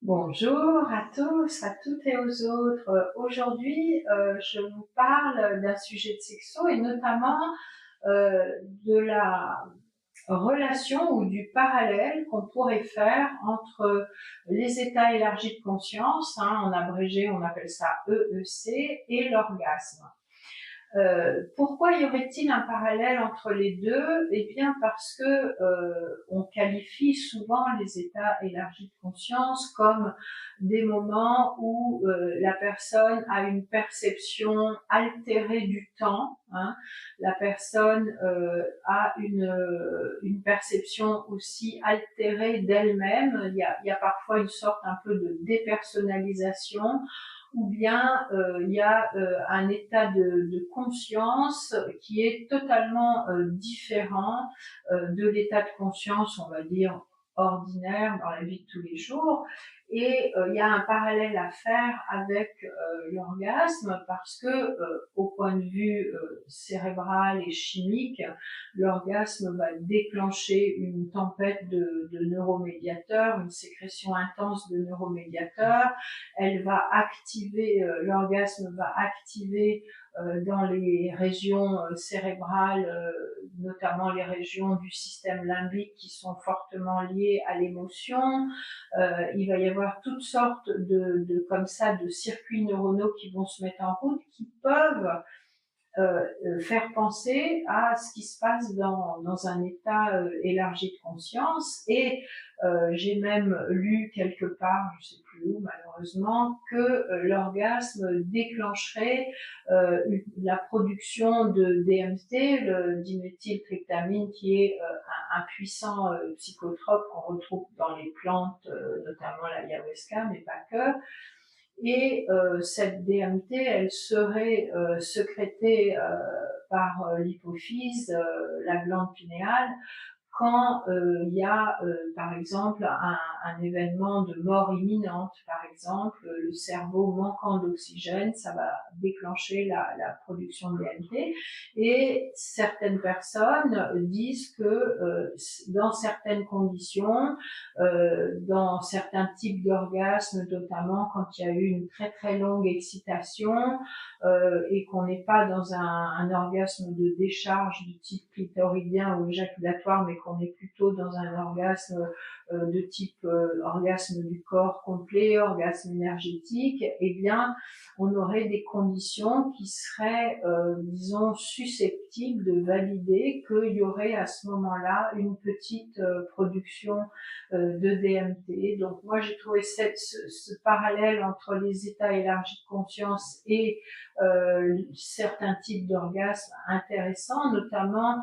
Bonjour à tous, à toutes et aux autres. Aujourd'hui, je vous parle d'un sujet de sexo et notamment de la relation ou du parallèle qu'on pourrait faire entre les états élargis de conscience, en abrégé on appelle ça EEC, et l'orgasme. Pourquoi y aurait-il un parallèle entre les deux? Eh bien parce que on qualifie souvent les états élargis de conscience comme des moments où la personne a une perception altérée du temps. La personne a une perception aussi altérée d'elle-même. Il y a parfois une sorte un peu de dépersonnalisation, ou bien il y a un état de conscience qui est totalement différent de l'état de conscience, on va dire, ordinaire dans la vie de tous les jours. Et il y a un parallèle à faire avec l'orgasme parce que au point de vue cérébral et chimique, l'orgasme va déclencher une tempête de neuromédiateurs, une sécrétion intense de neuromédiateurs. Elle va activer, l'orgasme va activer dans les régions cérébrales, notamment les régions du système limbique qui sont fortement liées à l'émotion. Il va y avoir toutes sortes comme ça de circuits neuronaux qui vont se mettre en route, qui peuvent faire penser à ce qui se passe dans un état élargi de conscience. Et j'ai même lu quelque part, je sais plus où malheureusement, que l'orgasme déclencherait la production de DMT, le diméthyltryptamine, qui est un puissant psychotrope qu'on retrouve dans les plantes, notamment l'ayahuasca, mais pas que. Et cette DMT, elle serait sécrétée par l'hypophyse, la glande pinéale, quand il y a par exemple un événement de mort imminente, par exemple le cerveau manquant d'oxygène, ça va déclencher la production de DMT. Et certaines personnes disent que dans certaines conditions, dans certains types d'orgasmes, notamment quand il y a eu une très très longue excitation et qu'on n'est pas dans un orgasme de décharge du type clitoridien ou éjaculatoire, mais qu'on est plutôt dans un orgasme de type orgasme du corps complet, orgasme énergétique, eh bien, on aurait des conditions qui seraient, disons, susceptibles de valider qu'il y aurait à ce moment-là une petite production de DMT. Donc moi, j'ai trouvé ce parallèle entre les états élargis de conscience et certains types d'orgasmes intéressants, notamment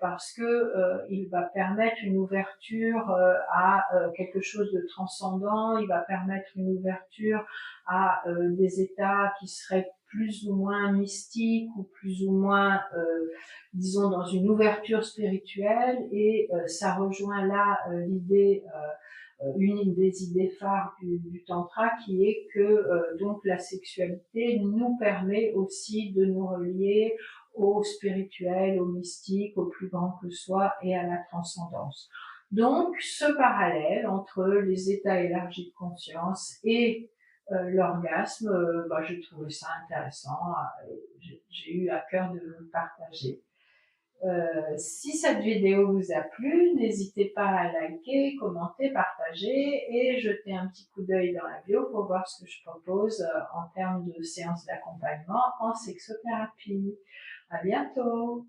parce que il va permettre une ouverture à quelque chose de transcendant, il va permettre une ouverture à des états qui seraient plus ou moins mystiques ou plus ou moins, disons, dans une ouverture spirituelle. Et ça rejoint là l'idée une des idées phares du tantra, qui est que donc la sexualité nous permet aussi de nous relier au spirituel, au mystique, au plus grand que soi et à la transcendance. Donc ce parallèle entre les états élargis de conscience et l'orgasme, j'ai trouvé ça intéressant. J'ai eu à cœur de le partager. Si cette vidéo vous a plu, n'hésitez pas à liker, commenter, partager et jeter un petit coup d'œil dans la bio pour voir ce que je propose en termes de séances d'accompagnement en sexothérapie. À bientôt!